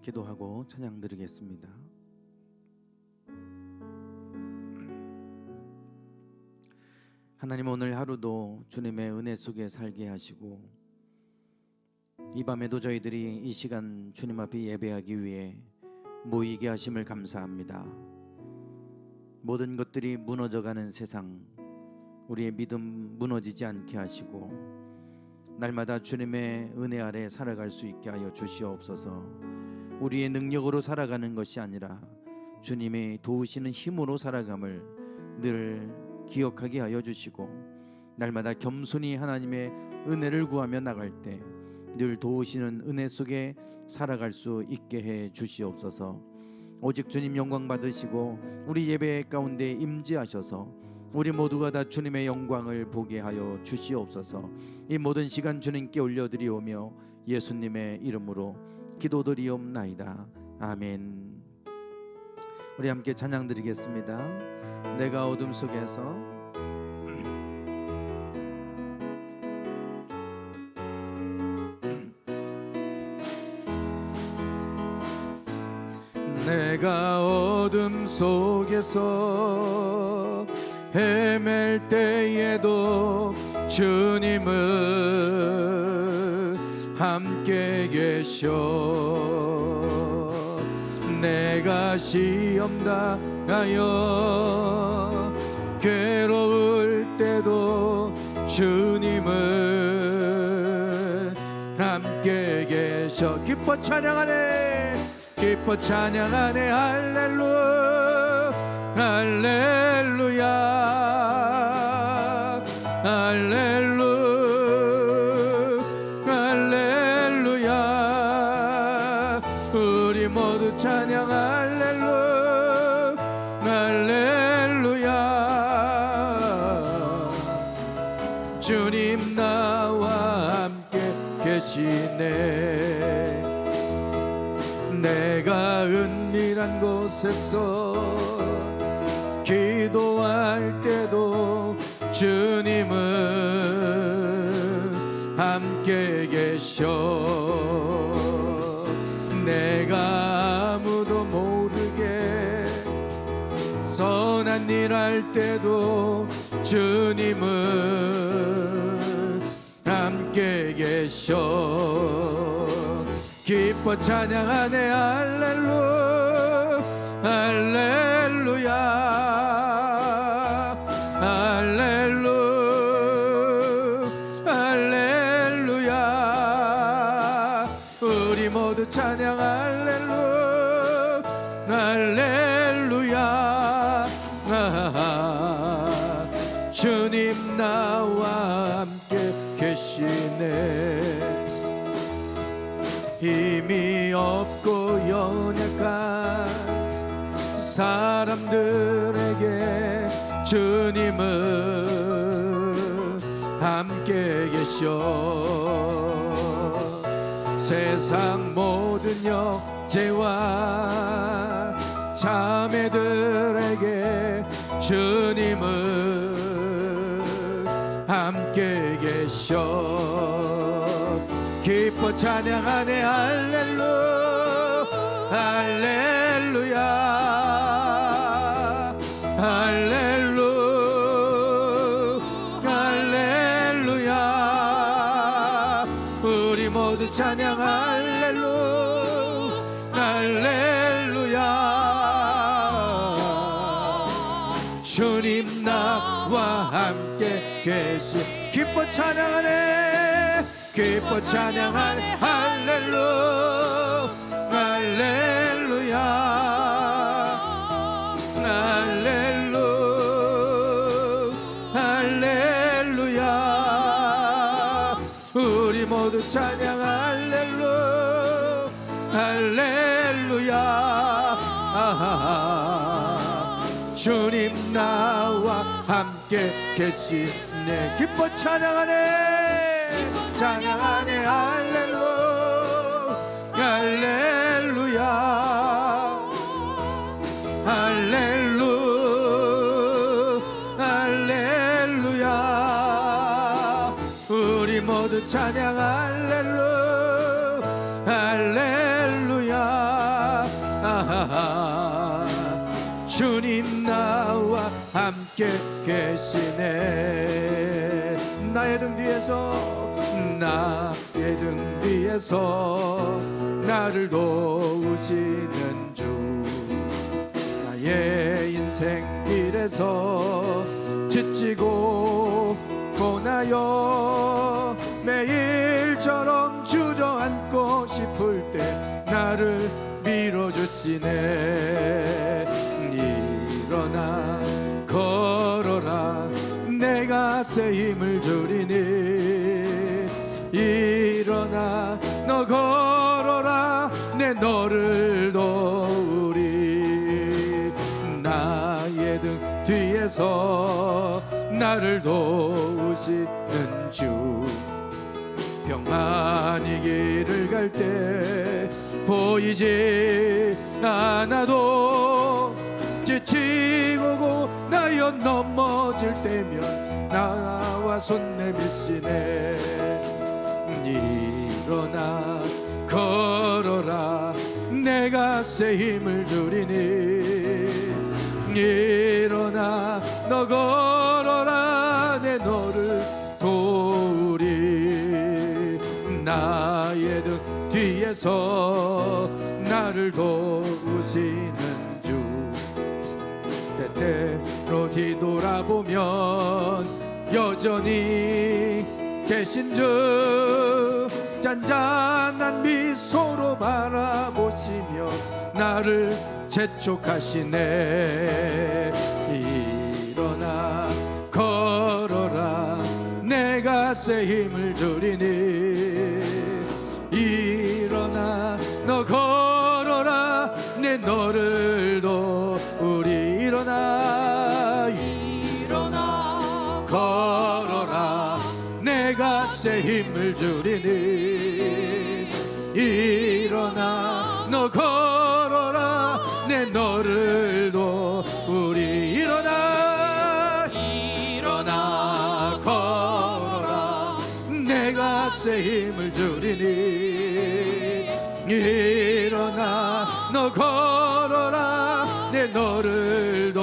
기도하고 찬양 드리겠습니다. 하나님, 오늘 하루도 주님의 은혜 속에 살게 하시고 이 밤에도 저희들이 이 시간 주님 앞에 예배하기 위해 모이게 하심을 감사합니다. 모든 것들이 무너져가는 세상, 우리의 믿음 무너지지 않게 하시고 날마다 주님의 은혜 아래 살아갈 수 있게 하여 주시옵소서. 우리의 능력으로 살아가는 것이 아니라 주님의 도우시는 힘으로 살아감을 늘 기억하게 하여 주시고 날마다 겸손히 하나님의 은혜를 구하며 나갈 때 늘 도우시는 은혜 속에 살아갈 수 있게 해 주시옵소서. 오직 주님 영광 받으시고 우리 예배 가운데 임재하셔서 우리 모두가 다 주님의 영광을 보게 하여 주시옵소서. 이 모든 시간 주님께 올려드리오며 예수님의 이름으로 기도드리옵나이다. 아멘. 우리 함께 찬양 드리겠습니다. 내가 어둠 속에서 내가 어둠 속에서 헤맬 때에도 주님은 함께 계셔. 내가 시험 당하여 괴로울 때도 주님은 함께 계셔. 기뻐 찬양하네, 기뻐 찬양하네. 할렐루야, 할렐루야, 할렐루야, 할렐루야. 우리 모두 찬양 할렐루야, 할렐루야. 주님 나와 함께 계시네. 내가 은밀한 곳에서 기도할 때도 주님은 함께 계셔. 내가 아무도 모르게 선한 일 할 때도 주님은 함께 계셔. 기뻐 찬양하네. 할렐루야, 할렐루야, 할렐루야, 할렐루야. 우리 모두 찬양 할렐루야, 할렐루야. 주님 나와 함께 계시네. 힘이 없고 연약한 사람들에게 주님은 함께 계셔. 세상 모든 형제와 자매들에게 주님은 함께 계셔. 기뻐 찬양하네. 할렐루야, 할렐루야, 할렐루야, 할렐루야. 우리 모두 찬양 할렐루야, 할렐루야. 주님 나와 함께 계시. 기뻐 찬양하네, 기뻐 찬양하네. 할렐루야, 할렐루야, 할렐루야, 할렐루야. 우리 모두 찬양 할렐루야, 할렐루야. 주님 나와 함께 계시네. 기뻐 찬양하네, 찬양하네. 할렐루야, 할렐루야, 할렐루야, 할렐루야. 우리 모두 찬양 할렐루야, 할렐루야. 주님 나와 함께 계시네. 나의 등 뒤에서 나를 도우시는 주, 나의 인생 길에서 지치고 고나여 매일처럼 주저앉고 싶을 때 나를 밀어주시네. 일어나 걸어라, 내가 새 힘을 주리니. 일어나 너 걸어라, 내 너를 도우리. 나의 등 뒤에서 나를 도우시는 주, 평안히 길을 갈 때 보이지 않아도 지치고 고나여 넘어질 때면 나와 손 내미시네. 일어나 걸어라, 내가 새 힘을 주리니. 일어나 너 걸어라, 내 너를 도우리. 나의 등 뒤에서 나를 도우시는 주, 때때로 뒤돌아보면 여전히 계신 주, 잔잔한 미소로 바라보시며 나를 재촉하시네. 일어나 걸어라, 내가 새 힘을 주리니. 일어나 너 걸어라, 내 너를 도우리. 일어나 걸어라, 내가 새 힘을 주리니. 일어나 너 걸어라, 내 너를 도우리. 일어나 걸어라, 내가 새 힘을 주리니. 일어나 너 걸어라, 내 너를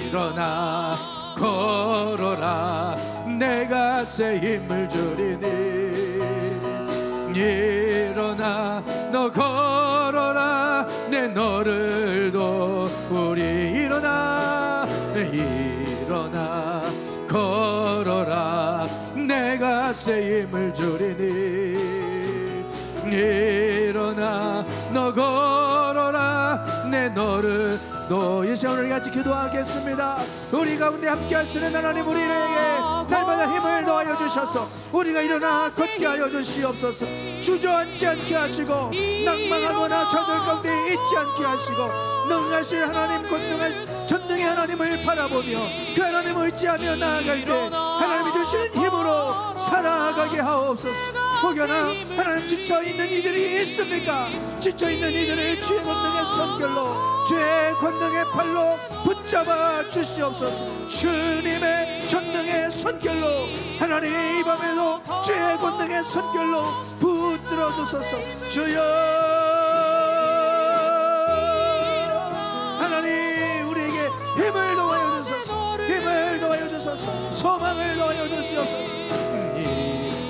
일어나 걸어라, 내가 새 힘을 주리니. 일어나 너 걸어라, 내 너를 도우리. 일어나 걸어라, 내가 새 힘을 주리니. 일어나 너 걸어라, 내 너를 이 시간 우리 같이 기도하겠습니다. 우리 가운데 함께 하시는 하나님, 우리에게 날마다 힘을 더하여 주셔서 우리가 일어나 걷게 하여 주시옵소서. 주저앉지 않게 하시고 낭망하거나 저들 가운데 있지 않게 하시고, 능하신 하나님, 권능하신 전능의 하나님을 바라보며 그 하나님 의지하며 나아갈 때 하나님이 주시는 힘으로 살아가게 하옵소서. 혹여나 하나님 지쳐있는 이들이 있습니까? 지쳐있는 이들을 주의 권능의 손길로, 주의 권능의 팔로 붙잡아 주시옵소서. 주님의 전능의 손길로 하나님, 이 밤에도 주의 권능의 손길로 붙들어 주소서. 주여 하나님, 우리에게 힘을 더하여 주소서. 힘을 더하여 주소서. 소망을 더하여 주시옵소서.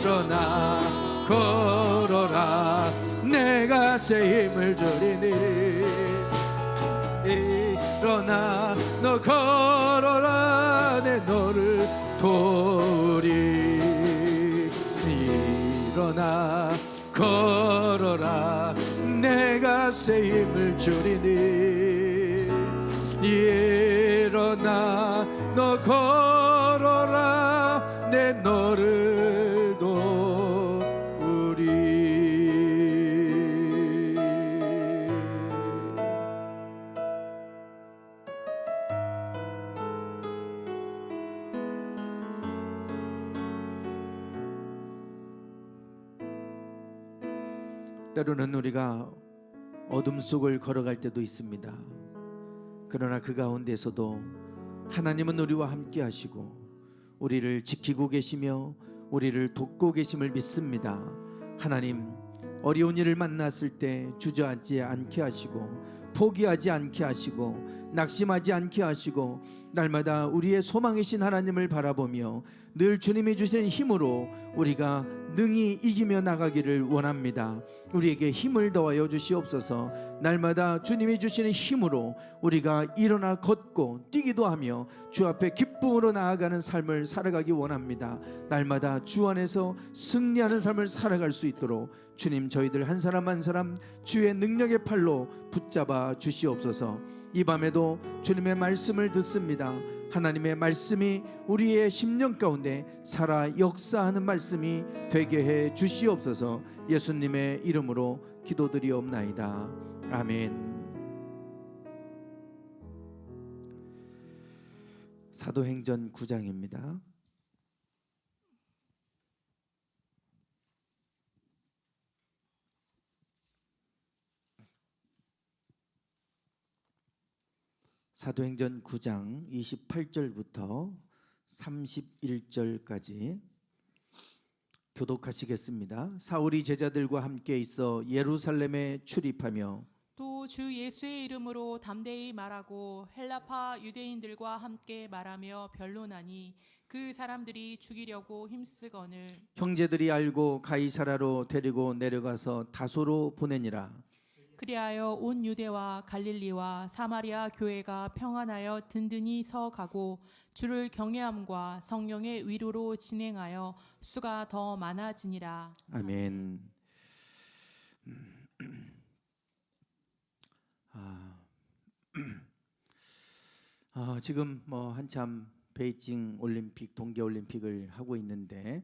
일어나 걸어라, 내가 새 힘을 주리니. 일어나 너 걸어라, 내 너를 도우리. 일어나 걸어라, 내가 새 힘을 주리니. 일어나 너 걸어라, 내 너를 도우리. 때로는 우리가 어둠 속을 걸어갈 때도 있습니다. 그러나 그 가운데서도 하나님은 우리와 함께 하시고 우리를 지키고 계시며 우리를 돕고 계심을 믿습니다. 하나님, 어려운 일을 만났을 때 주저앉지 않게 하시고 포기하지 않게 하시고 낙심하지 않게 하시고 날마다 우리의 소망이신 하나님을 바라보며 늘 주님이 주시는 힘으로 우리가 능히 이기며 나가기를 원합니다. 우리에게 힘을 더하여 주시옵소서. 날마다 주님이 주시는 힘으로 우리가 일어나 걷고 뛰기도 하며 주 앞에 기쁨으로 나아가는 삶을 살아가기 원합니다. 날마다 주 안에서 승리하는 삶을 살아갈 수 있도록 주님 저희들 한 사람 한 사람 주의 능력의 팔로 붙잡아 주시옵소서. 이 밤에도 주님의 말씀을 듣습니다. 하나님의 말씀이 우리의 심령 가운데 살아 역사하는 말씀이 되게 해 주시옵소서. 예수님의 이름으로 기도드리옵나이다. 아멘. 사도행전 9장입니다. 사도행전 9장 28절부터 31절까지 교독하시겠습니다. 사울이 제자들과 함께 있어 예루살렘에 출입하며 또 주 예수의 이름으로 담대히 말하고 헬라파 유대인들과 함께 말하며 변론하니 그 사람들이 죽이려고 힘쓰거늘 형제들이 알고 가이사라로 데리고 내려가서 다소로 보내니라. 그리하여 온 유대와 갈릴리와 사마리아 교회가 평안하여 든든히 서가고 주를 경외함과 성령의 위로로 진행하여 수가 더 많아지니라. 아멘. 지금 한참 베이징 올림픽, 동계 올림픽을 하고 있는데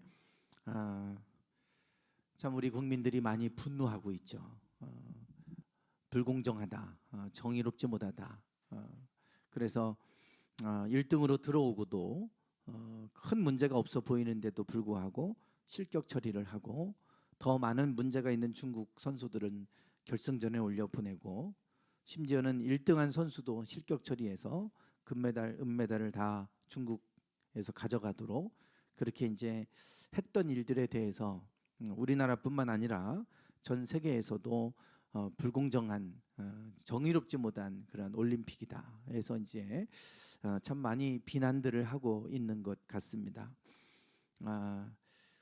참 우리 국민들이 많이 분노하고 있죠. 불공정하다, 정의롭지 못하다. 그래서 1등으로 들어오고도 큰 문제가 없어 보이는데도 불구하고 실격 처리를 하고 더 많은 문제가 있는 중국 선수들은 결승전에 올려 보내고 심지어는 1등한 선수도 실격 처리해서 금메달, 은메달을 다 중국에서 가져가도록 그렇게 이제 했던 일들에 대해서 우리나라뿐만 아니라 전 세계에서도 불공정한 정의롭지 못한 그런 올림픽이다 해서 이제 참 많이 비난들을 하고 있는 것 같습니다.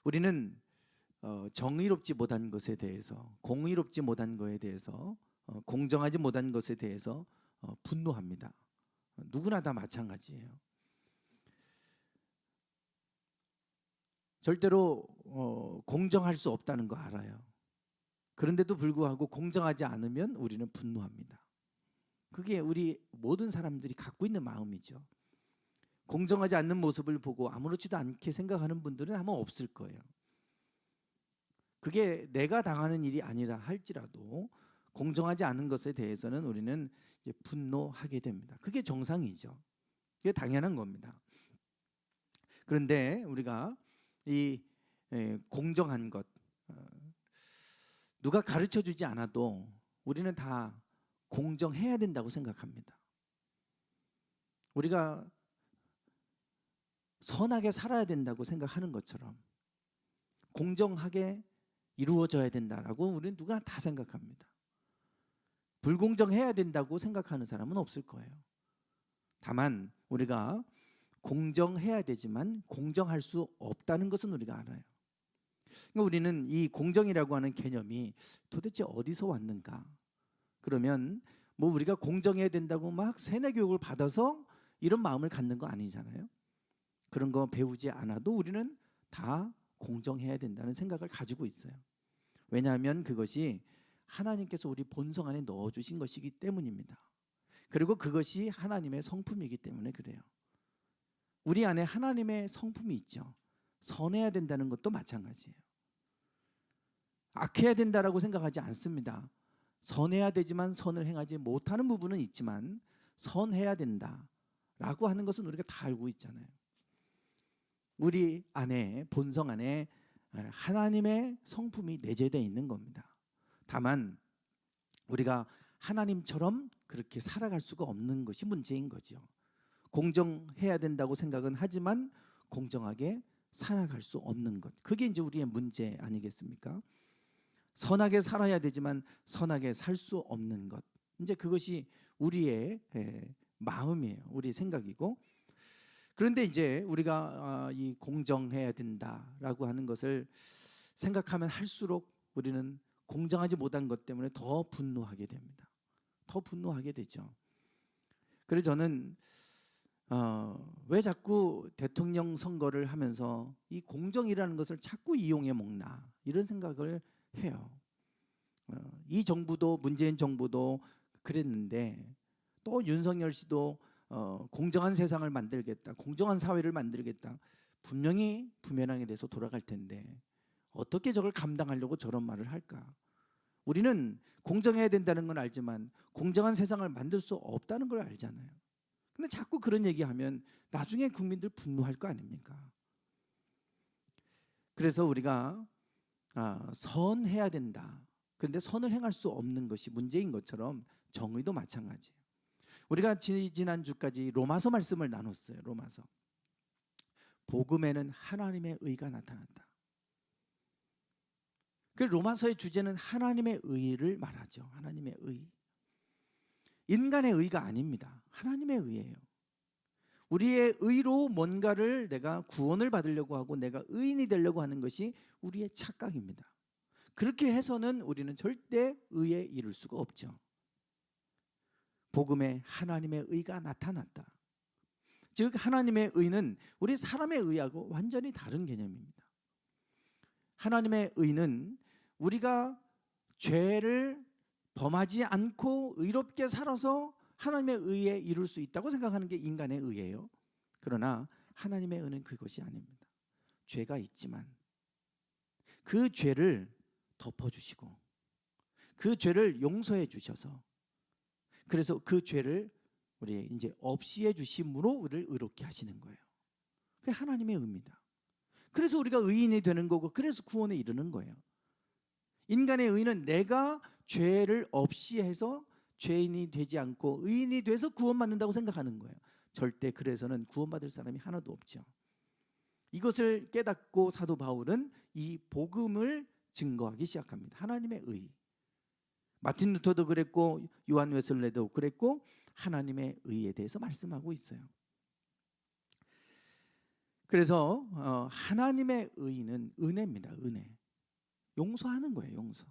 우리는 정의롭지 못한 것에 대해서, 공의롭지 못한 것에 대해서, 공정하지 못한 것에 대해서 분노합니다. 누구나 다 마찬가지예요. 절대로 공정할 수 없다는 거 알아요. 그런데도 불구하고 공정하지 않으면 우리는 분노합니다. 그게 우리 모든 사람들이 갖고 있는 마음이죠. 공정하지 않는 모습을 보고 아무렇지도 않게 생각하는 분들은 아마 없을 거예요. 그게 내가 당하는 일이 아니라 할지라도 공정하지 않은 것에 대해서는 우리는 이제 분노하게 됩니다. 그게 정상이죠. 그게 당연한 겁니다. 그런데 우리가 이 공정한 것, 누가 가르쳐 주지 않아도 우리는 다 공정해야 된다고 생각합니다. 우리가 선하게 살아야 된다고 생각하는 것처럼 공정하게 이루어져야 된다라고 우리는 누구나 다 생각합니다. 불공정해야 된다고 생각하는 사람은 없을 거예요. 다만 우리가 공정해야 되지만 공정할 수 없다는 것은 우리가 알아요. 그러니까 우리는 이 공정이라고 하는 개념이 도대체 어디서 왔는가? 그러면 뭐 우리가 공정해야 된다고 막 세뇌 교육을 받아서 이런 마음을 갖는 거 아니잖아요. 그런 거 배우지 않아도 우리는 다 공정해야 된다는 생각을 가지고 있어요. 왜냐하면 그것이 하나님께서 우리 본성 안에 넣어주신 것이기 때문입니다. 그리고 그것이 하나님의 성품이기 때문에 그래요. 우리 안에 하나님의 성품이 있죠. 선해야 된다는 것도 마찬가지예요. 악해야 된다라고 생각하지 않습니다. 선해야 되지만 선을 행하지 못하는 부분은 있지만 선해야 된다라고 하는 것은 우리가 다 알고 있잖아요. 우리 안에, 본성 안에 하나님의 성품이 내재되어 있는 겁니다. 다만 우리가 하나님처럼 그렇게 살아갈 수가 없는 것이 문제인 거죠. 공정해야 된다고 생각은 하지만 공정하게 살아갈 수 없는 것, 그게 이제 우리의 문제 아니겠습니까? 선하게 살아야 되지만 선하게 살 수 없는 것. 이제 그것이 우리의 마음이에요. 우리의 생각이고. 그런데 이제 우리가 이 공정해야 된다라고 하는 것을 생각하면 할수록 우리는 공정하지 못한 것 때문에 더 분노하게 됩니다. 더 분노하게 되죠. 그래서 저는 왜 자꾸 대통령 선거를 하면서 이 공정이라는 것을 자꾸 이용해 먹나 이런 생각을 해요. 이 정부도 문재인 정부도 그랬는데 또 윤석열 씨도 공정한 세상을 만들겠다, 공정한 사회를 만들겠다. 분명히 부메랑에 대해서 돌아갈 텐데 어떻게 저걸 감당하려고 저런 말을 할까? 우리는 공정해야 된다는 건 알지만 공정한 세상을 만들 수 없다는 걸 알잖아요. 근데 자꾸 그런 얘기하면 나중에 국민들 분노할 거 아닙니까? 그래서 우리가 선해야 된다. 그런데 선을 행할 수 없는 것이 문제인 것처럼 정의도 마찬가지예요. 우리가 지난주까지 로마서 말씀을 나눴어요. 로마서. 복음에는 하나님의 의가 나타난다. 그 로마서의 주제는 하나님의 의를 말하죠. 하나님의 의. 인간의 의가 아닙니다. 하나님의 의예요. 우리의 의로 뭔가를 내가 구원을 받으려고 하고 내가 의인이 되려고 하는 것이 우리의 착각입니다. 그렇게 해서는 우리는 절대 의에 이를 수가 없죠. 복음에 하나님의 의가 나타났다. 즉 하나님의 의는 우리 사람의 의하고 완전히 다른 개념입니다. 하나님의 의는 우리가 죄를 범하지 않고 의롭게 살아서 하나님의 의에 이룰 수 있다고 생각하는 게 인간의 의예요. 그러나 하나님의 의는 그것이 아닙니다. 죄가 있지만 그 죄를 덮어주시고 그 죄를 용서해 주셔서 그래서 그 죄를 우리 이제 없이 해주심으로 우리를 의롭게 하시는 거예요. 그게 하나님의 의입니다. 그래서 우리가 의인이 되는 거고 그래서 구원에 이르는 거예요. 인간의 의는 내가 죄를 없이 해서 죄인이 되지 않고 의인이 돼서 구원받는다고 생각하는 거예요. 절대 그래서는 구원받을 사람이 하나도 없죠. 이것을 깨닫고 사도 바울은 이 복음을 증거하기 시작합니다. 하나님의 의. 마틴 루터도 그랬고 요한 웨슬레도 그랬고 하나님의 의에 대해서 말씀하고 있어요. 그래서 하나님의 의는 은혜입니다. 은혜. 용서하는 거예요. 용서.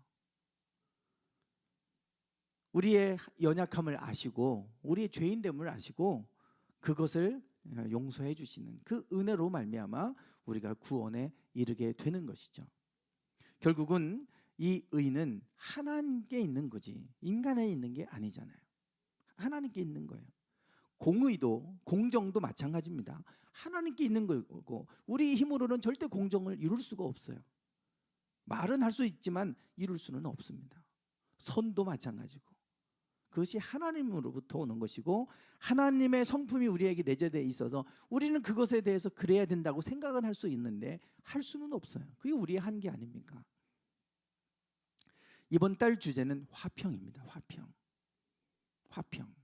우리의 연약함을 아시고 우리의 죄인됨을 아시고 그것을 용서해 주시는 그 은혜로 말미암아 우리가 구원에 이르게 되는 것이죠. 결국은 이 의는 하나님께 있는 거지 인간에 있는 게 아니잖아요. 하나님께 있는 거예요. 공의도 공정도 마찬가지입니다. 하나님께 있는 거고 우리 힘으로는 절대 공정을 이룰 수가 없어요. 말은 할 수 있지만 이룰 수는 없습니다. 선도 마찬가지고 그것이 하나님으로부터 오는 것이고 하나님의 성품이 우리에게 내재되어 있어서 우리는 그것에 대해서 그래야 된다고 생각은 할 수 있는데 할 수는 없어요. 그게 우리의 한계 아닙니까? 이번 달 주제는 화평입니다. 화평. 화평.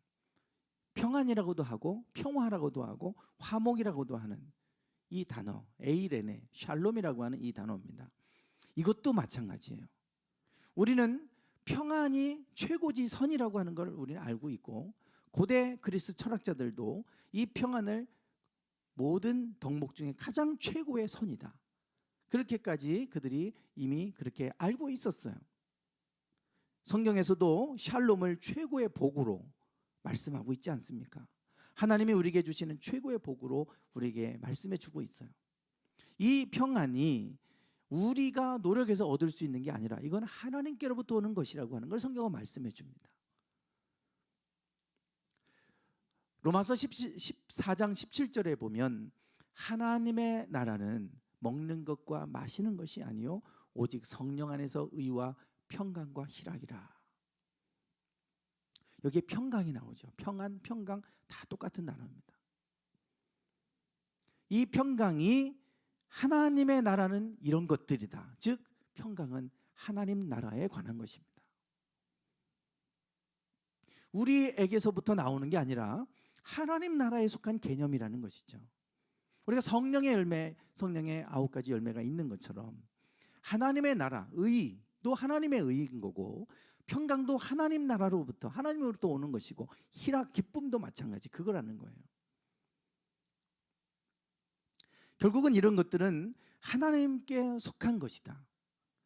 평안이라고도 하고 평화라고도 하고 화목이라고도 하는 이 단어 에이레네 샬롬이라고 하는 이 단어입니다. 이것도 마찬가지예요. 우리는 평안이 최고지 선이라고 하는 걸 우리는 알고 있고 고대 그리스 철학자들도 이 평안을 모든 덕목 중에 가장 최고의 선이다. 그렇게까지 그들이 이미 그렇게 알고 있었어요. 성경에서도 샬롬을 최고의 복으로 말씀하고 있지 않습니까? 하나님이 우리에게 주시는 최고의 복으로 우리에게 말씀해 주고 있어요. 이 평안이 우리가 노력해서 얻을 수 있는 게 아니라 이건 하나님께로부터 오는 것이라고 하는 걸 성경은 말씀해 줍니다. 로마서 14장 17절에 보면 하나님의 나라는 먹는 것과 마시는 것이 아니요 오직 성령 안에서 의와 평강과 희락이라. 여기에 평강이 나오죠. 평안, 평강 다 똑같은 단어입니다. 이 평강이 하나님의 나라는 이런 것들이다. 즉 평강은 하나님 나라에 관한 것입니다. 우리에게서부터 나오는 게 아니라 하나님 나라에 속한 개념이라는 것이죠. 우리가 성령의 열매, 성령의 9가지 열매가 있는 것처럼 하나님의 나라, 의, 하나님의 의인 거고, 평강도 하나님 나라로부터 하나님으로부터 오는 것이고, 희락, 기쁨도 마찬가지 그거라는 거예요. 결국은 이런 것들은 하나님께 속한 것이다.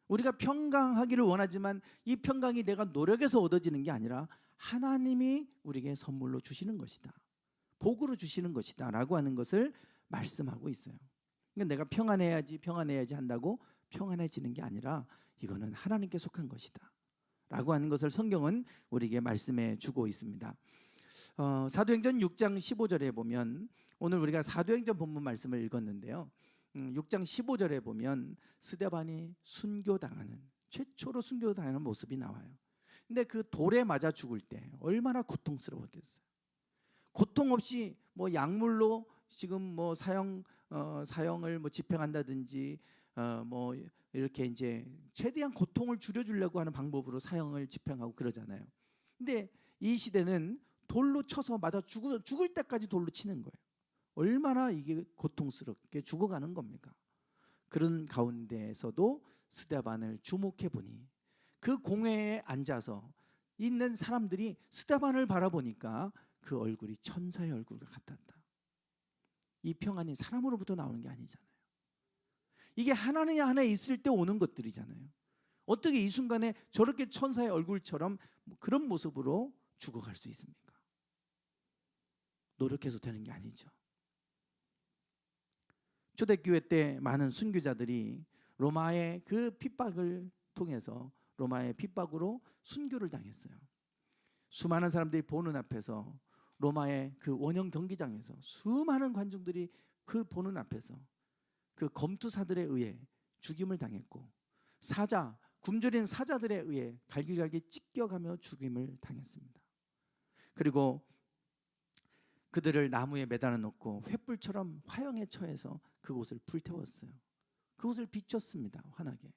우리가 평강하기를 원하지만 이 평강이 내가 노력해서 얻어지는 게 아니라 하나님이 우리에게 선물로 주시는 것이다, 복으로 주시는 것이다 라고 하는 것을 말씀하고 있어요. 그러니까 내가 평안해야지 한다고 평안해지는 게 아니라 이거는 하나님께 속한 것이다 라고 하는 것을 성경은 우리에게 말씀해 주고 있습니다. 사도행전 6장 15절에 보면, 오늘 우리가 사도행전 본문 말씀을 읽었는데요, 6장 15절에 보면 스데반이 순교당하는, 최초로 순교당하는 모습이 나와요. 근데 그 돌에 맞아 죽을 때 얼마나 고통스러웠겠어요. 고통 없이 뭐 약물로 지금 뭐 사형을 뭐 집행한다든지 뭐 이렇게 이제 최대한 고통을 줄여주려고 하는 방법으로 사형을 집행하고 그러잖아요. 근데 이 시대는 돌로 쳐서 맞아 죽을 때까지 돌로 치는 거예요. 얼마나 이게 고통스럽게 죽어가는 겁니까? 그런 가운데에서도 스데반을 주목해 보니 그 공회에 앉아서 있는 사람들이 스데반을 바라보니까 그 얼굴이 천사의 얼굴과 같았다. 이 평안이 사람으로부터 나오는 게 아니잖아요. 이게 하나님 안에 있을 때 오는 것들이잖아요. 어떻게 이 순간에 저렇게 천사의 얼굴처럼 그런 모습으로 죽어갈 수 있습니까? 노력해서 되는 게 아니죠. 초대교회 때 많은 순교자들이 로마의 그 핍박을 통해서, 로마의 핍박으로 순교를 당했어요. 수많은 사람들이 보는 앞에서, 로마의 그 원형 경기장에서 수많은 관중들이 그 보는 앞에서 그 검투사들에 의해 죽임을 당했고, 굶주린 사자들에 의해 갈기갈기 찢겨가며 죽임을 당했습니다. 그리고 그들을 나무에 매달아 놓고 횃불처럼 화형에 처해서 그곳을 불태웠어요. 그곳을 비췄습니다, 환하게.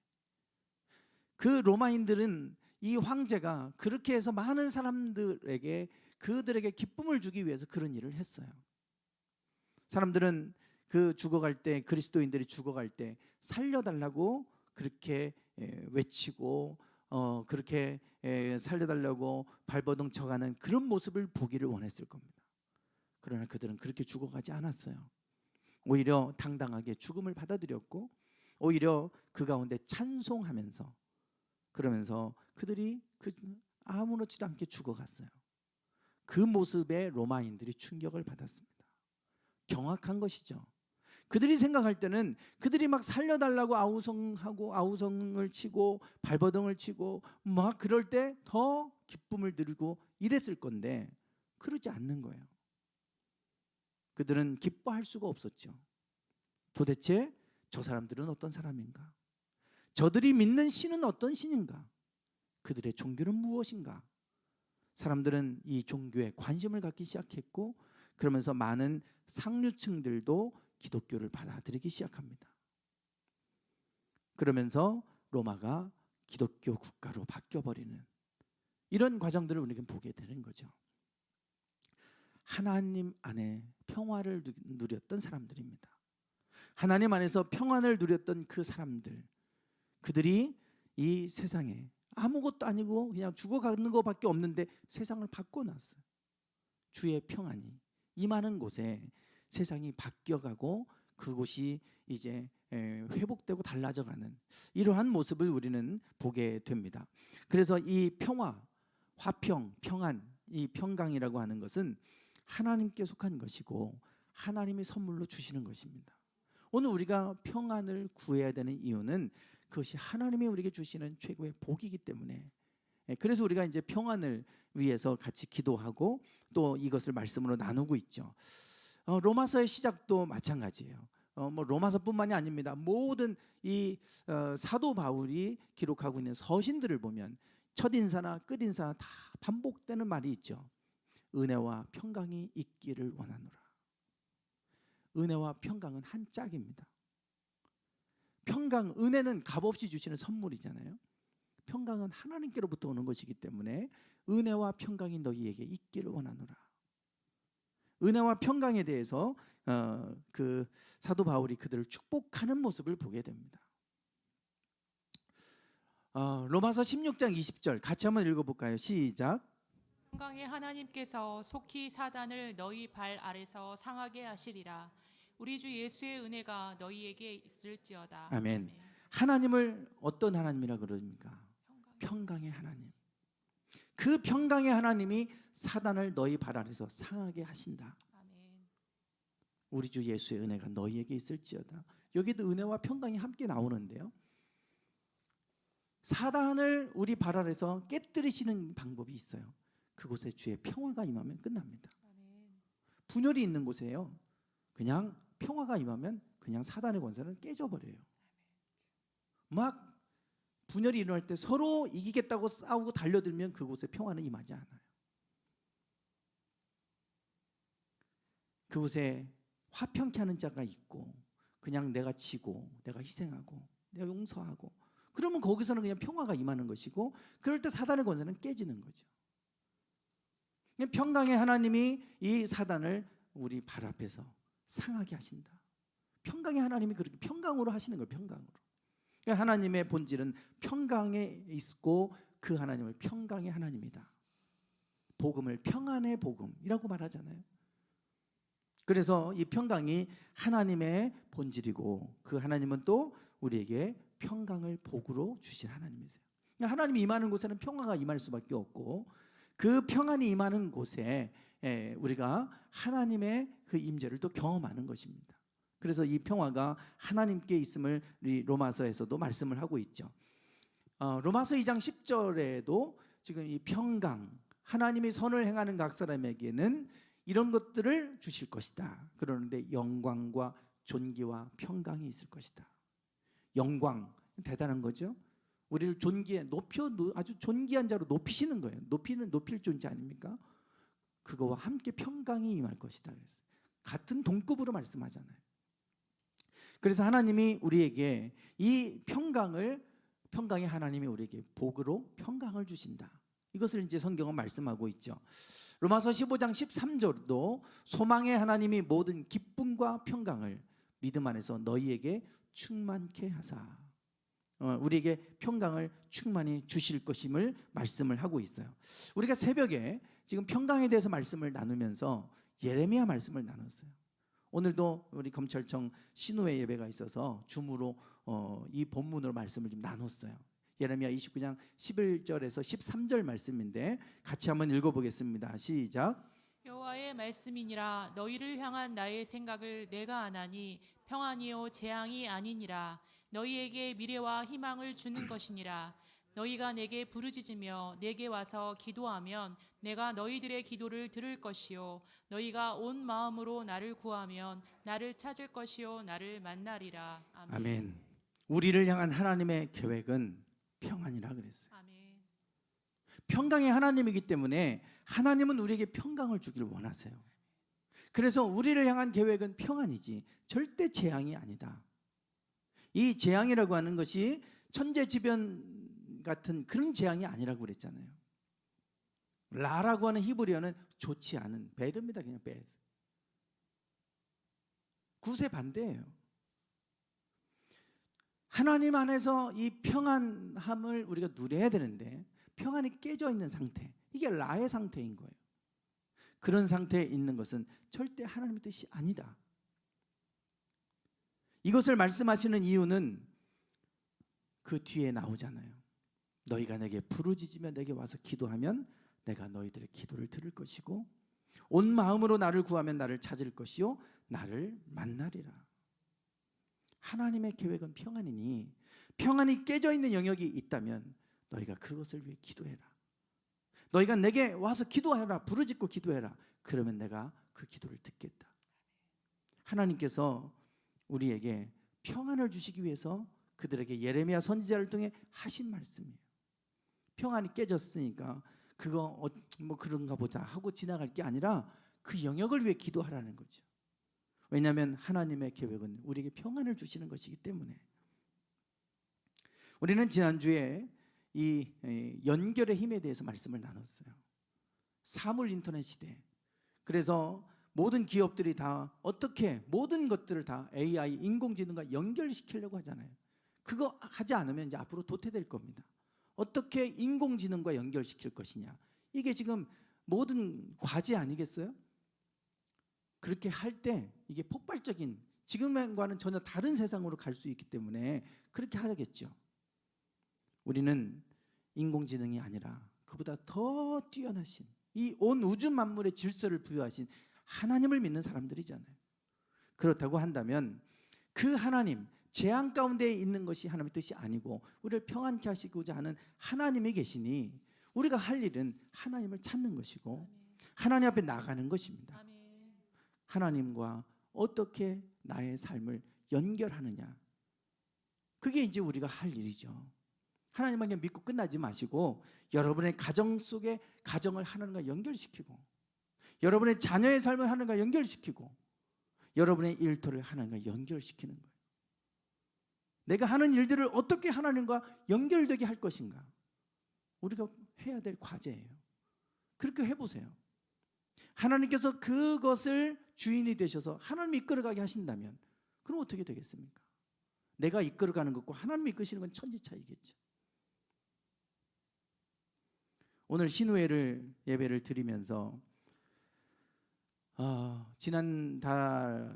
그 로마인들은 이 황제가 그렇게 해서 많은 사람들에게, 그들에게 기쁨을 주기 위해서 그런 일을 했어요. 사람들은 그 죽어갈 때, 그리스도인들이 죽어갈 때 살려달라고 그렇게 외치고 그렇게 살려달라고 발버둥 쳐가는 그런 모습을 보기를 원했을 겁니다. 그러나 그들은 그렇게 죽어가지 않았어요. 오히려 당당하게 죽음을 받아들였고, 오히려 그 가운데 찬송하면서, 그러면서 그들이 아무렇지도 않게 죽어갔어요. 그 모습에 로마인들이 충격을 받았습니다. 경악한 것이죠. 그들이 생각할 때는 그들이 막 살려달라고 아우성을 치고 발버둥을 치고 막 그럴 때 더 기쁨을 누리고 이랬을 건데 그러지 않는 거예요. 그들은 기뻐할 수가 없었죠. 도대체 저 사람들은 어떤 사람인가? 저들이 믿는 신은 어떤 신인가? 그들의 종교는 무엇인가? 사람들은 이 종교에 관심을 갖기 시작했고, 그러면서 많은 상류층들도 기독교를 받아들이기 시작합니다. 그러면서 로마가 기독교 국가로 바뀌어버리는 이런 과정들을 우리가 보게 되는 거죠. 하나님 안에 평화를 누렸던 사람들입니다. 하나님 안에서 평안을 누렸던 그 사람들, 그들이 이 세상에 아무것도 아니고 그냥 죽어가는 것밖에 없는데 세상을 바꿔놨어요. 주의 평안이 임하는 곳에 세상이 바뀌어가고 그곳이 이제 회복되고 달라져가는 이러한 모습을 우리는 보게 됩니다. 그래서 이 평화, 화평, 평안, 이 평강이라고 하는 것은 하나님께 속한 것이고 하나님이 선물로 주시는 것입니다. 오늘 우리가 평안을 구해야 되는 이유는 그것이 하나님이 우리에게 주시는 최고의 복이기 때문에, 그래서 우리가 이제 평안을 위해서 같이 기도하고 또 이것을 말씀으로 나누고 있죠. 로마서의 시작도 마찬가지예요. 뭐 로마서뿐만이 아닙니다. 모든 이 사도 바울이 기록하고 있는 서신들을 보면 첫인사나 끝인사나 다 반복되는 말이 있죠. 은혜와 평강이 있기를 원하노라. 은혜와 평강은 한 짝입니다. 평강, 은혜는 값없이 주시는 선물이잖아요. 평강은 하나님께로부터 오는 것이기 때문에 은혜와 평강이 너희에게 있기를 원하노라. 은혜와 평강에 대해서 그 사도 바울이 그들을 축복하는 모습을 보게 됩니다. 로마서 16장 20절 같이 한번 읽어볼까요? 시작. 평강의 하나님께서 속히 사단을 너희 발 아래서 상하게 하시리라. 우리 주 예수의 은혜가 너희에게 있을지어다. 아멘. 하나님을 어떤 하나님이라 그럽니까? 평강의 하나님. 그 평강의 하나님이 사단을 너희 발 아래서 상하게 하신다. 아멘. 우리 주 예수의 은혜가 너희에게 있을지어다. 여기도 은혜와 평강이 함께 나오는데요. 사단을 우리 발 아래서 깨뜨리시는 방법이 있어요. 그곳에 주의 평화가 임하면 끝납니다. 아멘. 분열이 있는 곳에요. 그냥 평화가 임하면 그냥 사단의 권세는 깨져버려요. 막 분열이 일어날 때 서로 이기겠다고 싸우고 달려들면 그곳에 평화는 임하지 않아요. 그곳에 화평케 하는 자가 있고 그냥 내가 지고 내가 희생하고 내가 용서하고 그러면 거기서는 그냥 평화가 임하는 것이고 그럴 때 사단의 권세는 깨지는 거죠. 평강의 하나님이 이 사단을 우리 발 앞에서 상하게 하신다. 평강의 하나님이 그렇게 평강으로 하시는 거예요. 평강으로. 하나님의 본질은 평강에 있고 그 하나님을 평강의 하나님이다. 복음을 평안의 복음이라고 말하잖아요. 그래서 이 평강이 하나님의 본질이고 그 하나님은 또 우리에게 평강을 복으로 주신 하나님이세요. 하나님이 임하는 곳에는 평화가 임할 수밖에 없고 그 평안이 임하는 곳에 우리가 하나님의 그 임재를 또 경험하는 것입니다. 그래서 이 평화가 하나님께 있음을 우리 로마서에서도 말씀을 하고 있죠. 로마서 2장 10절에도 지금 이 평강, 하나님이 선을 행하는 각 사람에게는 이런 것들을 주실 것이다. 그러는데 영광과 존귀와 평강이 있을 것이다. 영광, 대단한 거죠. 우리를 아주 존귀한 자로 높이시는 거예요. 높일 존재 아닙니까? 그거와 함께 평강이 임할 것이다. 같은 동급으로 말씀하잖아요. 그래서 하나님이 우리에게 이 평강의 하나님이 우리에게 복으로 평강을 주신다. 이것을 이제 성경은 말씀하고 있죠. 로마서 15장 13절도 소망의 하나님이 모든 기쁨과 평강을 믿음 안에서 너희에게 충만케 하사 우리에게 평강을 충만히 주실 것임을 말씀을 하고 있어요. 우리가 새벽에 지금 평강에 대해서 말씀을 나누면서 예레미야 말씀을 나눴어요. 오늘도 우리 검찰청 신우회 예배가 있어서 줌으로 이 본문으로 말씀을 좀 나눴어요. 예레미야 29장 11절에서 13절 말씀인데 같이 한번 읽어보겠습니다. 시작. 여호와의 말씀이니라. 너희를 향한 나의 생각을 내가 아나니 평안이요 재앙이 아니니라. 너희에게 미래와 희망을 주는 것이니라. 너희가 내게 부르짖으며 내게 와서 기도하면 내가 너희들의 기도를 들을 것이요 너희가 온 마음으로 나를 구하면 나를 찾을 것이요 나를 만나리라. 아멘. 아멘. 우리를 향한 하나님의 계획은 평안이라 그랬어요. 아멘. 평강의 하나님이기 때문에 하나님은 우리에게 평강을 주기를 원하세요. 그래서 우리를 향한 계획은 평안이지 절대 재앙이 아니다. 이 재앙이라고 하는 것이 천재지변 같은 그런 재앙이 아니라고 그랬잖아요. 라라고 하는 히브리어는 좋지 않은 배드입니다. 그냥 배드. 굿의 반대예요. 하나님 안에서 이 평안함을 우리가 누려야 되는데 평안이 깨져 있는 상태, 이게 라의 상태인 거예요. 그런 상태에 있는 것은 절대 하나님의 뜻이 아니다. 이것을 말씀하시는 이유는 그 뒤에 나오잖아요. 너희가 내게 부르짖으며 내게 와서 기도하면 내가 너희들의 기도를 들을 것이고 온 마음으로 나를 구하면 나를 찾을 것이요 나를 만나리라. 하나님의 계획은 평안이니 평안이 깨져 있는 영역이 있다면 너희가 그것을 위해 기도해라. 너희가 내게 와서 기도해라. 부르짖고 기도해라. 그러면 내가 그 기도를 듣겠다. 하나님께서 우리에게 평안을 주시기 위해서 그들에게 예레미야 선지자를 통해 하신 말씀이에요. 평안이 깨졌으니까 그거 뭐 그런가 보다 하고 지나갈 게 아니라 그 영역을 위해 기도하라는 거죠. 왜냐하면 하나님의 계획은 우리에게 평안을 주시는 것이기 때문에. 우리는 지난주에 이 연결의 힘에 대해서 말씀을 나눴어요. 사물 인터넷 시대. 그래서 모든 기업들이 다 어떻게 모든 것들을 다 AI 인공지능과 연결시키려고 하잖아요. 그거 하지 않으면 이제 앞으로 도태될 겁니다. 어떻게 인공지능과 연결시킬 것이냐. 이게 지금 모든 과제 아니겠어요? 그렇게 할 때 이게 폭발적인, 지금과는 전혀 다른 세상으로 갈 수 있기 때문에 그렇게 하겠죠. 우리는 인공지능이 아니라 그보다 더 뛰어나신, 이 온 우주 만물의 질서를 부여하신 하나님을 믿는 사람들이잖아요. 그렇다고 한다면 그 하나님, 재앙 가운데 있는 것이 하나님의 뜻이 아니고 우리를 평안케 하시고자 하는 하나님이 계시니 우리가 할 일은 하나님을 찾는 것이고 하나님 앞에 나가는 것입니다. 아멘. 하나님과 어떻게 나의 삶을 연결하느냐, 그게 이제 우리가 할 일이죠. 하나님만 그냥 믿고 끝나지 마시고 여러분의 가정 속에 가정을 하나님과 연결시키고, 여러분의 자녀의 삶을 하나님과 연결시키고, 여러분의 일터를 하나님과 연결시키는 거예요. 내가 하는 일들을 어떻게 하나님과 연결되게 할 것인가, 우리가 해야 될 과제예요. 그렇게 해보세요. 하나님께서 그것을 주인이 되셔서 하나님이 이끌어가게 하신다면 그럼 어떻게 되겠습니까? 내가 이끌어가는 것과 하나님이 이끄시는 건 천지 차이겠죠. 오늘 신우회를 예배를 드리면서 지난달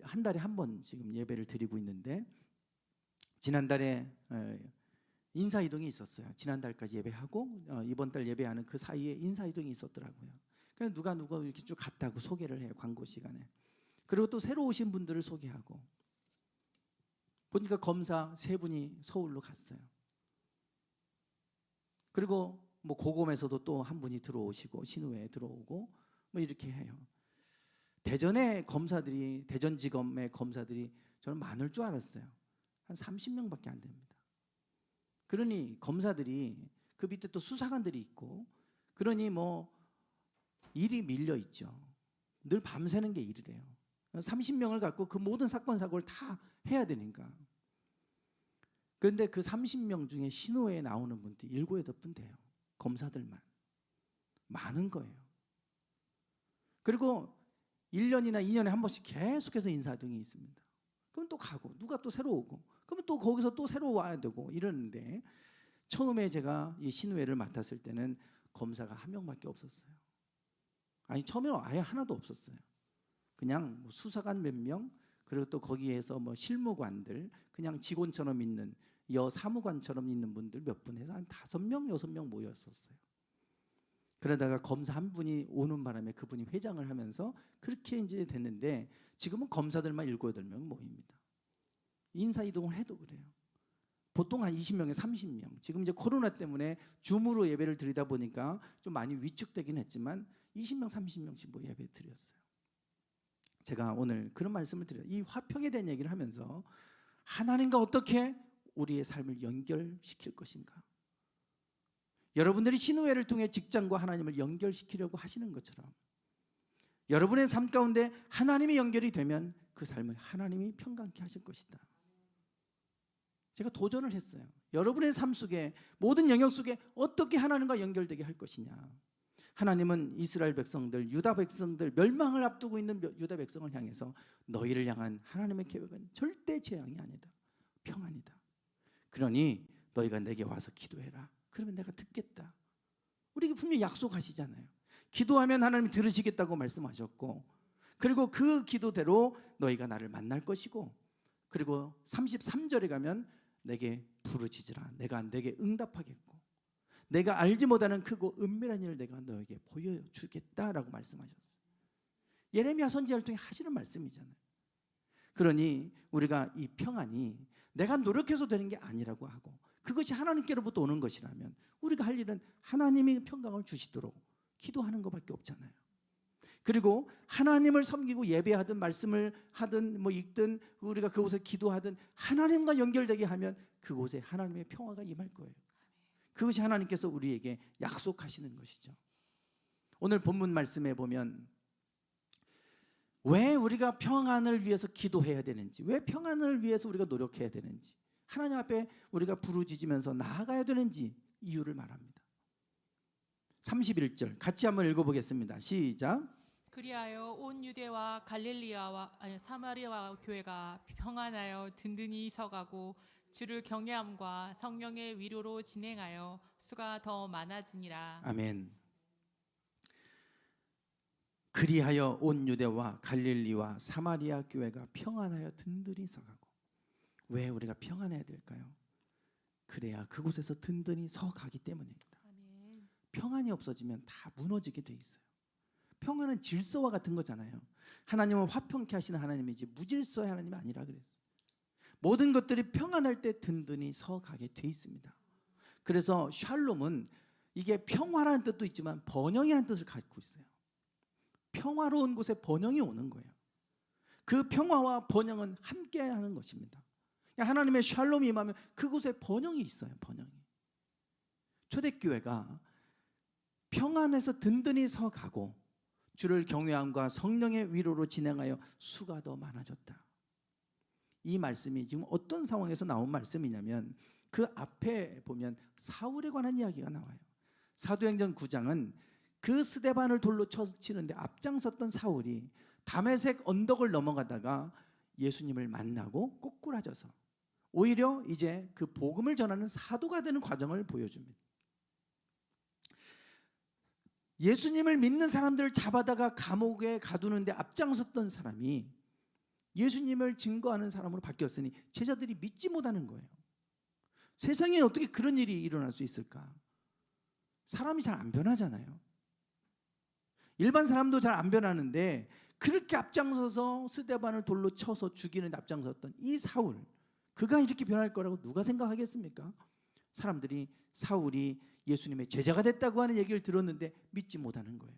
한 달에 한 번 지금 예배를 드리고 있는데, 지난달에 인사이동이 있었어요. 지난달까지 예배하고 이번 달 예배하는 그 사이에 인사이동이 있었더라고요. 그래서 누가 이렇게 쭉 갔다고 소개를 해요, 광고 시간에. 그리고 또 새로 오신 분들을 소개하고, 보니까 검사 3분이 서울로 갔어요. 그리고 뭐 고검에서도 또 한 분이 들어오시고 신우회에 들어오고 뭐 이렇게 해요. 대전의 검사들이, 대전지검의 검사들이 저는 많을 줄 알았어요. 한 30명밖에 안 됩니다. 그러니 검사들이 그 밑에 또 수사관들이 있고, 그러니 뭐 일이 밀려 있죠. 늘 밤새는 게 일이래요. 30명을 갖고 그 모든 사건 사고를 다 해야 되니까. 그런데 그 30명 중에 신호에 나오는 분들이 7, 8분 돼요. 검사들만. 많은 거예요. 그리고 1년이나 2년에 한 번씩 계속해서 인사동이 있습니다. 그럼 또 가고, 누가 또 새로 오고, 그러면 또 거기서 또 새로 와야 되고 이러는데, 처음에 제가 이 신우회를 맡았을 때는 검사가 1명밖에 없었어요. 아니, 처음에는 아예 하나도 없었어요. 그냥 뭐 수사관 몇 명, 그리고 또 거기에서 뭐 실무관들, 그냥 직원처럼 있는 여사무관처럼 있는 분들 몇 분 해서 한 5명, 6명 모였었어요. 그러다가 검사 한 분이 오는 바람에 그분이 회장을 하면서 그렇게 이제 됐는데, 지금은 검사들만 7, 8명 모입니다. 인사 이동을 해도 그래요. 보통 한 20명에 30명. 지금 이제 코로나 때문에 줌으로 예배를 드리다 보니까 좀 많이 위축되긴 했지만 20명, 30명씩 뭐 예배 드렸어요. 제가 오늘 그런 말씀을 드려요. 이 화평에 대한 얘기를 하면서 하나님과 어떻게 우리의 삶을 연결시킬 것인가. 여러분들이 신우회를 통해 직장과 하나님을 연결시키려고 하시는 것처럼 여러분의 삶 가운데 하나님이 연결이 되면 그 삶을 하나님이 평강케 하실 것이다. 제가 도전을 했어요. 여러분의 삶 속에, 모든 영역 속에 어떻게 하나님과 연결되게 할 것이냐. 하나님은 이스라엘 백성들, 유다 백성들, 멸망을 앞두고 있는 유다 백성을 향해서 너희를 향한 하나님의 계획은 절대 재앙이 아니다, 평안이다. 그러니 너희가 내게 와서 기도해라. 그러면 내가 듣겠다. 우리에게 분명히 약속하시잖아요. 기도하면 하나님이 들으시겠다고 말씀하셨고, 그리고 그 기도대로 너희가 나를 만날 것이고, 그리고 33절에 가면 내게 부르짖으라. 내가 내게 응답하겠고, 내가 알지 못하는 크고 은밀한 일을 내가 너에게 보여주겠다라고 말씀하셨어요. 예레미야 선지자를 통해 하시는 말씀이잖아요. 그러니 우리가 이 평안이 내가 노력해서 되는 게 아니라고 하고, 그것이 하나님께로부터 오는 것이라면 우리가 할 일은 하나님이 평강을 주시도록 기도하는 것밖에 없잖아요. 그리고 하나님을 섬기고 예배하든 말씀을 하든 뭐 읽든 우리가 그곳에 기도하든 하나님과 연결되게 하면 그곳에 하나님의 평화가 임할 거예요. 그것이 하나님께서 우리에게 약속하시는 것이죠. 오늘 본문 말씀에 보면 왜 우리가 평안을 위해서 기도해야 되는지, 왜 평안을 위해서 우리가 노력해야 되는지, 하나님 앞에 우리가 부르짖으면서 나아가야 되는지 이유를 말합니다. 31절 같이 한번 읽어보겠습니다. 시작. 그리하여 온 유대와 갈릴리아와 사마리아 교회가 평안하여 든든히 서가고 주를 경외함과 성령의 위로로 진행하여 수가 더 많아지니라. 아멘. 그리하여 온 유대와 갈릴리와 사마리아 교회가 평안하여 든든히 서가고. 왜 우리가 평안해야 될까요? 그래야 그곳에서 든든히 서가기 때문입니다. 아멘. 평안이 없어지면 다 무너지게 돼 있어요. 평안은 질서와 같은 거잖아요. 하나님은 화평케 하시는 하나님이지 무질서의 하나님이 아니라 그랬어요. 모든 것들이 평안할 때 든든히 서가게 돼 있습니다. 그래서 샬롬은 이게 평화라는 뜻도 있지만 번영이라는 뜻을 갖고 있어요. 평화로운 곳에 번영이 오는 거예요. 그 평화와 번영은 함께 하는 것입니다. 하나님의 샬롬이 임하면 그곳에 번영이 있어요. 번영이. 초대교회가 평안에서 든든히 서가고 주를 경외함과 성령의 위로로 진행하여 수가 더 많아졌다. 이 말씀이 지금 어떤 상황에서 나온 말씀이냐면 그 앞에 보면 사울에 관한 이야기가 나와요. 사도행전 9장은 그 스데반을 돌로 치는데 앞장섰던 사울이 다메섹 언덕을 넘어가다가 예수님을 만나고 꼬꾸라져서 오히려 이제 그 복음을 전하는 사도가 되는 과정을 보여줍니다. 예수님을 믿는 사람들을 잡아다가 감옥에 가두는데 앞장섰던 사람이 예수님을 증거하는 사람으로 바뀌었으니 제자들이 믿지 못하는 거예요. 세상에 어떻게 그런 일이 일어날 수 있을까? 사람이 잘 안 변하잖아요. 일반 사람도 잘 안 변하는데 그렇게 앞장서서 스데반을 돌로 쳐서 죽이는 데 앞장섰던 이 사울, 그가 이렇게 변할 거라고 누가 생각하겠습니까? 사람들이 사울이 예수님의 제자가 됐다고 하는 얘기를 들었는데 믿지 못하는 거예요.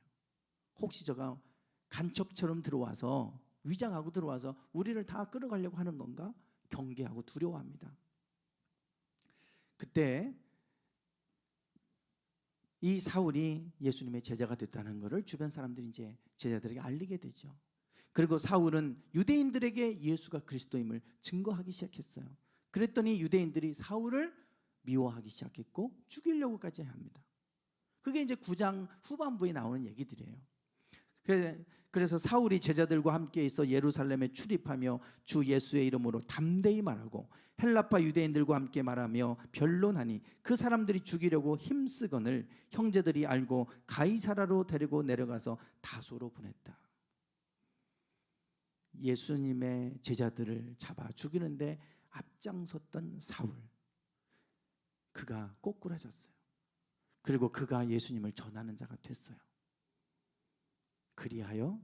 혹시 저가 간첩처럼 들어와서 위장하고 들어와서 우리를 다 끌어가려고 하는 건가? 경계하고 두려워합니다. 그때 이 사울이 예수님의 제자가 됐다는 것을 주변 사람들이 이제 제자들에게 알리게 되죠. 그리고 사울은 유대인들에게 예수가 그리스도임을 증거하기 시작했어요. 그랬더니 유대인들이 사울을 미워하기 시작했고 죽이려고까지 합니다. 그게 이제 9장 후반부에 나오는 얘기들이에요. 그래서 사울이 제자들과 함께 있어 예루살렘에 출입하며 주 예수의 이름으로 담대히 말하고 헬라파 유대인들과 함께 말하며 변론하니 그 사람들이 죽이려고 힘쓰거늘 형제들이 알고 가이사라로 데리고 내려가서 다소로 보냈다. 예수님의 제자들을 잡아 죽이는데 앞장섰던 사울, 그가 꼬꾸라졌어요. 그리고 그가 예수님을 전하는 자가 됐어요. 그리하여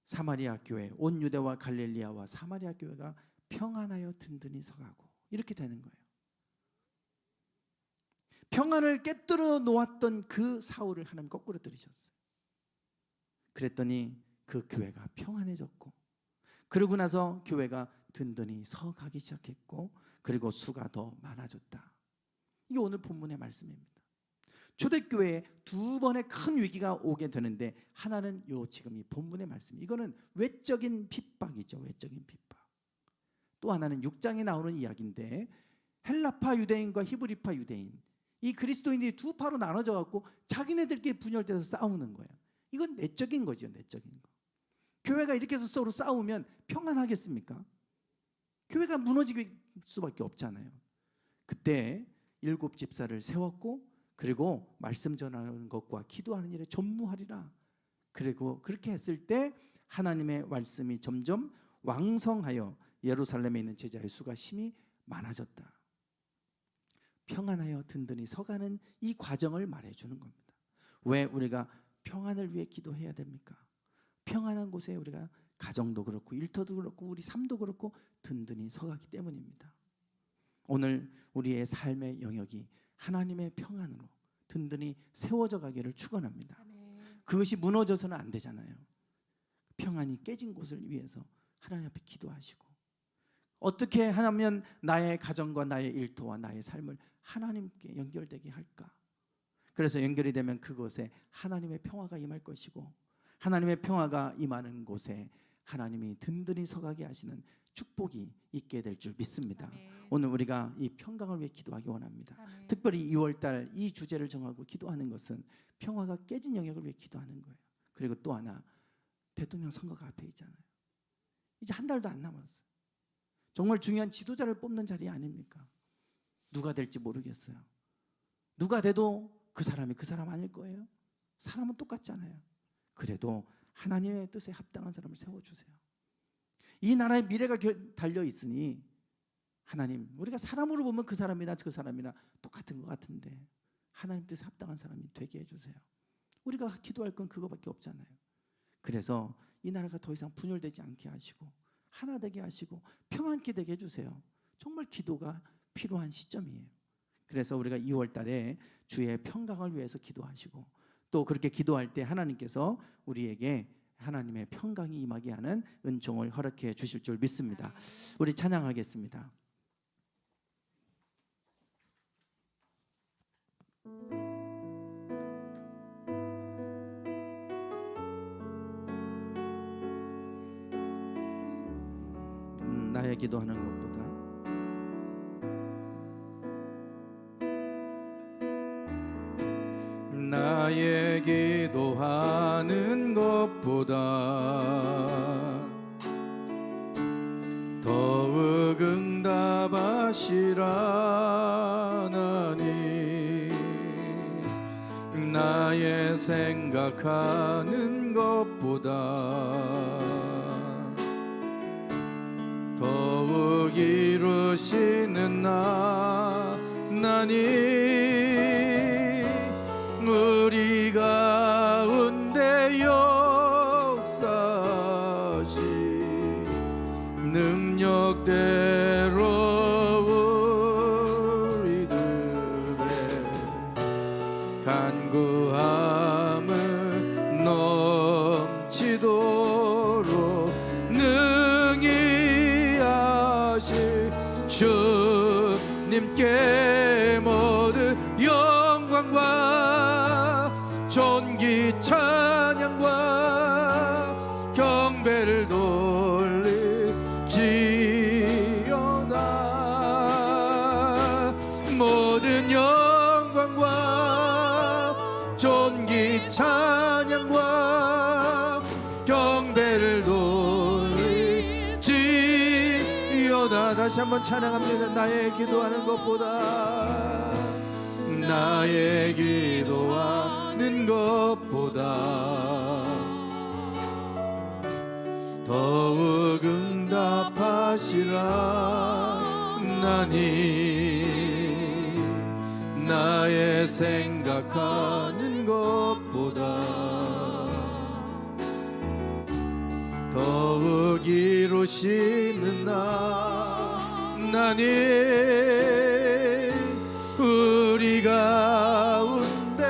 사마리아 교회, 온 유대와 갈릴리아와 사마리아 교회가 평안하여 든든히 서가고 이렇게 되는 거예요. 평안을 깨뜨려 놓았던 그 사울을 하나님 거꾸로 들이셨어요. 그랬더니 그 교회가 평안해졌고, 그러고 나서 교회가 든든히 서가기 시작했고, 그리고 수가 더 많아졌다. 이게 오늘 본문의 말씀입니다. 초대교회에 두 번의 큰 위기가 오게 되는데, 하나는 지금 이 본문의 말씀, 이거는 외적인 핍박이죠. 외적인 핍박. 또 하나는 6장에 나오는 이야기인데, 헬라파 유대인과 히브리파 유대인, 이 그리스도인들이 두 파로 나눠져 갖고 자기네들끼리 분열돼서 싸우는 거예요. 이건 내적인 거죠. 내적인 거. 교회가 이렇게 해서 서로 싸우면 평안하겠습니까? 교회가 무너질 수밖에 없잖아요. 그때 7 집사를 세웠고, 그리고 말씀 전하는 것과 기도하는 일에 전무하리라. 그리고 그렇게 했을 때 하나님의 말씀이 점점 왕성하여 예루살렘에 있는 제자의 수가 심히 많아졌다. 평안하여 든든히 서가는 이 과정을 말해주는 겁니다. 왜 우리가 평안을 위해 기도해야 됩니까? 평안한 곳에 우리가 가정도 그렇고 일터도 그렇고 우리 삶도 그렇고 든든히 서가기 때문입니다. 오늘 우리의 삶의 영역이 하나님의 평안으로 든든히 세워져 가기를 축원합니다. 그것이 무너져서는 안 되잖아요. 평안이 깨진 곳을 위해서 하나님 앞에 기도하시고, 어떻게 하면 나의 가정과 나의 일터와 나의 삶을 하나님께 연결되게 할까? 그래서 연결이 되면 그곳에 하나님의 평화가 임할 것이고, 하나님의 평화가 임하는 곳에 하나님이 든든히 서가게 하시는 축복이 있게 될 줄 믿습니다. 아멘. 오늘 우리가 이 평강을 위해 기도하기 원합니다. 아멘. 특별히 2월달 이 주제를 정하고 기도하는 것은 평화가 깨진 영역을 위해 기도하는 거예요. 그리고 또 하나, 대통령 선거가 앞에 있잖아요. 이제 한 달도 안 남았어요. 정말 중요한 지도자를 뽑는 자리 아닙니까? 누가 될지 모르겠어요. 누가 돼도 그 사람이 그 사람 아닐 거예요. 사람은 똑같잖아요. 그래도 하나님의 뜻에 합당한 사람을 세워주세요. 이 나라의 미래가 달려 있으니 하나님, 우리가 사람으로 보면 그 사람이나 그 사람이나 똑같은 것 같은데 하나님 뜻에 합당한 사람이 되게 해주세요. 우리가 기도할 건 그거밖에 없잖아요. 그래서 이 나라가 더 이상 분열되지 않게 하시고 하나 되게 하시고 평안케 되게 해주세요. 정말 기도가 필요한 시점이에요. 그래서 우리가 2월 달에 주의 평강을 위해서 기도하시고 또 그렇게 기도할 때 하나님께서 우리에게 하나님의 평강이 임하게 하는 은총을 허락해 주실 줄 믿습니다. 우리 찬양하겠습니다. 나의 기도하는 것보다 나의 기도하는 것보다 더욱 응답하시라 하나님 나의 생각하는 것보다 더욱 이루시는 하나님 우리 가운데 역사하시 능력대로 우리들의 간구함을 넘치도록 능히 하실 주님께 모든 영광과 존귀 찬양과 경배를 돌리지어다 모든 영광과 존귀 찬양과 경배를 돌리지어다 다시 한번 찬양합니다. 나의 기도하는 것보다 나의 기도하는 것보다 더욱 응답하시라 하나님 나의 생각하는 것보다 더욱 이루시는 하나님 우리 가운데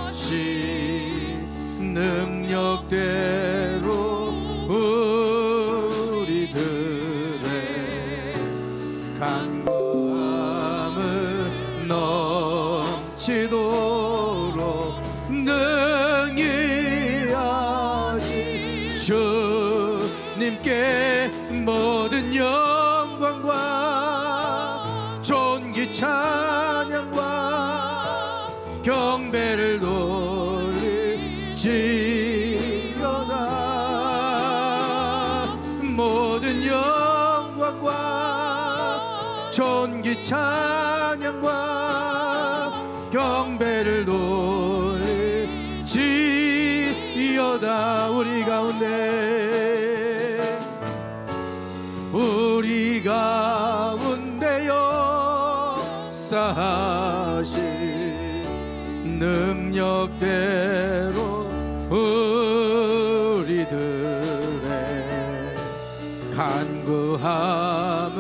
역사하신 능력대로 우리들의 간구함을 넘치도록 능히 하신 주님께 모든 영광과 존귀 찬양과 경배를 돌리지어다 모든 영광과 존귀 찬양과 경배를 돌리지어다 우리 가운데 역사하신 능력대로 우리들의 간구함을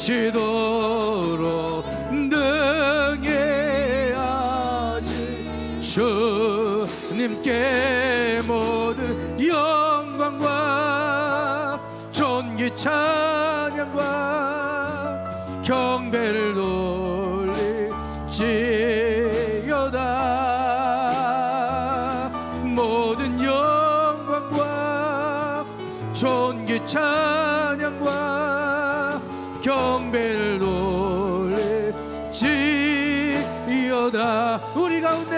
넘치도록 능히 하신 주님께 모든 영광과 존귀 찬양과 경배를 돌리지어다 모든 영광과 존귀 찬양과 경배를 돌리지어다 우리 가운데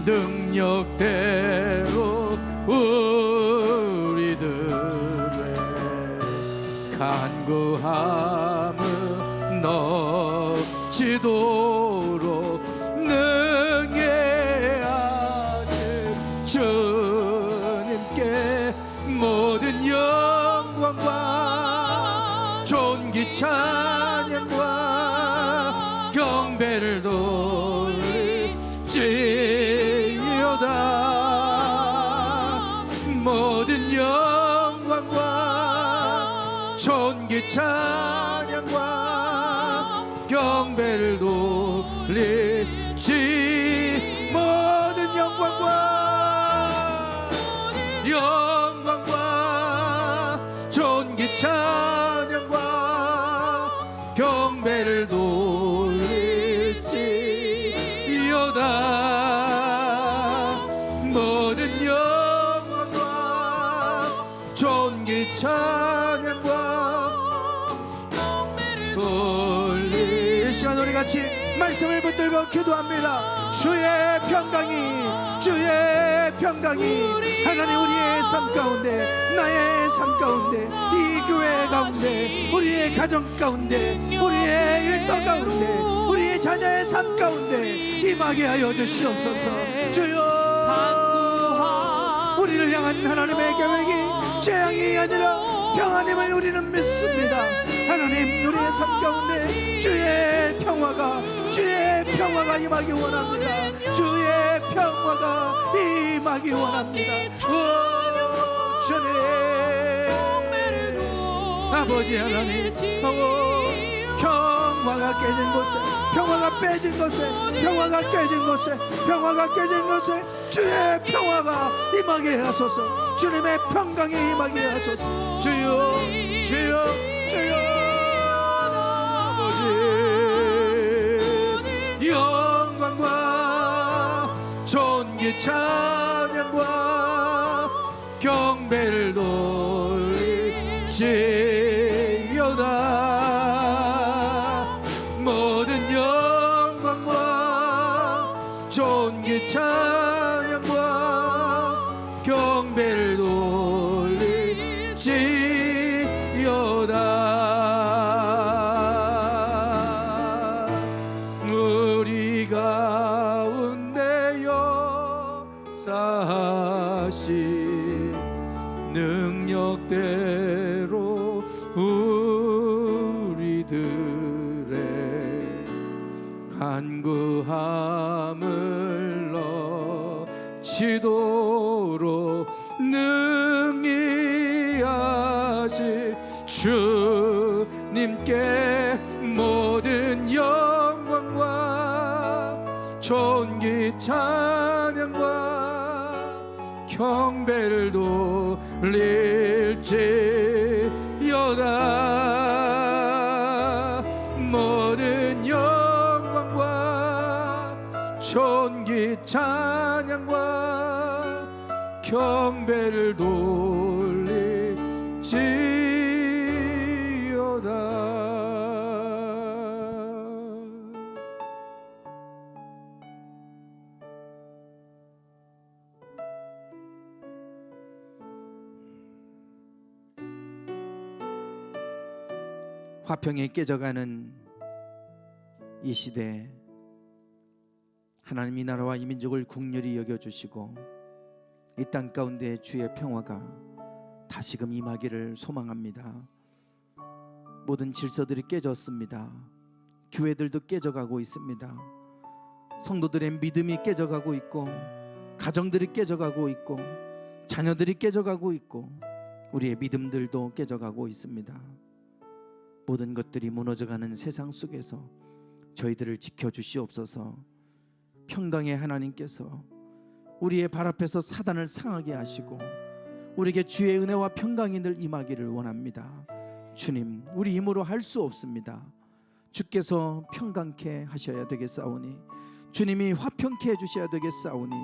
능력대로 우리들의 간구함은 넘치도록 능히 하시 주님께 모든 영광과 존귀 찬양과 경배를 돌리지어다. 모든 영광과 존귀 찬양과 경배를 돌리지. 모든 영광과 존귀 찬양과 경배를 돌릴지어다. 모든 영광과 존귀 찬양과 돌리. 이 시간 우리 같이 말씀을 붙들고 기도합니다. 주의 평강이 하나님 우리의 삶 가운데, 나의 삶 가운데, 이 교회 가운데, 우리의 가정 가운데, 우리의 일터 가운데, 우리의 자녀의 삶 가운데 임하게 하여 주시옵소서. 주여, 우리를 향한 하나님의 계획이 재앙이 아니라 평안임을 우리는 믿습니다. 하나님, 우리의 삶 가운데 주의 평화가 임하기 원합니다. 주의 평화가 임하기 원합니다. 오 주님, 아버지 하나님, 평화가 깨진 곳에, 평화가 깨진 곳에 주의 평화가 임하게 하소서. 주님의 평강이 임하게 하소서. 주여 아버지, 영광과 존귀 찬양과 경배를 돌리지어다. 모든 영광과 존귀 찬양과 경배를 돌리지어다. 우리 가운데 역사하신 능력대로 우리들의 간구함을 넘치도록 능히 하시 주님께 모든 영광과 존귀 찬양과 경배를 돌릴지어다. 모든 영광과 존귀 찬양과 경배를 돌릴지어다. 화평이 깨져가는 이 시대, 하나님 이 나라와 이 민족을 긍휼히 여겨주시고 이 땅 가운데 주의 평화가 다시금 임하기를 소망합니다. 모든 질서들이 깨졌습니다. 교회들도 깨져가고 있습니다. 성도들의 믿음이 깨져가고 있고, 가정들이 깨져가고 있고, 자녀들이 깨져가고 있고, 우리의 믿음들도 깨져가고 있습니다. 모든 것들이 무너져가는 세상 속에서 저희들을 지켜주시옵소서. 평강의 하나님께서 우리의 발 앞에서 사단을 상하게 하시고 우리에게 주의 은혜와 평강이 늘 임하기를 원합니다. 주님, 우리 힘으로 할 수 없습니다. 주께서 평강케 하셔야 되겠사오니, 주님이 화평케 해주셔야 되겠사오니,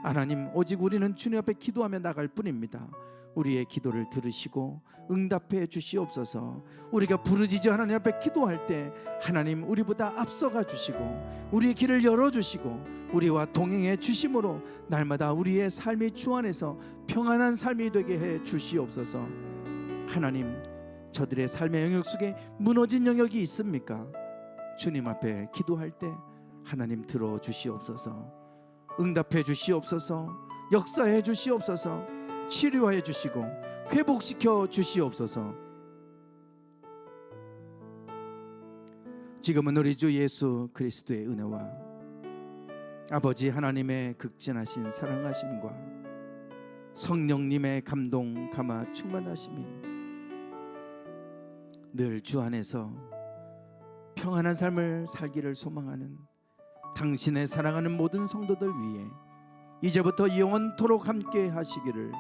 하나님, 오직 우리는 주님 앞에 기도하며 나갈 뿐입니다. 우리의 기도를 들으시고 응답해 주시옵소서. 우리가 부르짖어 하나님 앞에 기도할 때 하나님 우리보다 앞서가 주시고 우리의 길을 열어주시고 우리와 동행해 주심으로 날마다 우리의 삶이 주 안에서 평안한 삶이 되게 해 주시옵소서. 하나님, 저들의 삶의 영역 속에 무너진 영역이 있습니까? 주님 앞에 기도할 때 하나님 들어 주시옵소서. 응답해 주시옵소서. 역사해 주시옵소서. 치료해 주시고 회복시켜 주시옵소서. 지금은 우리 주 예수 그리스도의 은혜와 아버지 하나님의 극진하신 사랑하심과 성령님의 감동 감화 충만하심이 늘 주 안에서 평안한 삶을 살기를 소망하는 당신의 사랑하는 모든 성도들 위해 이제부터 영원토록 함께 하시기를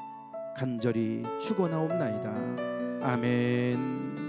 간절히 축원하옵나이다. 아멘.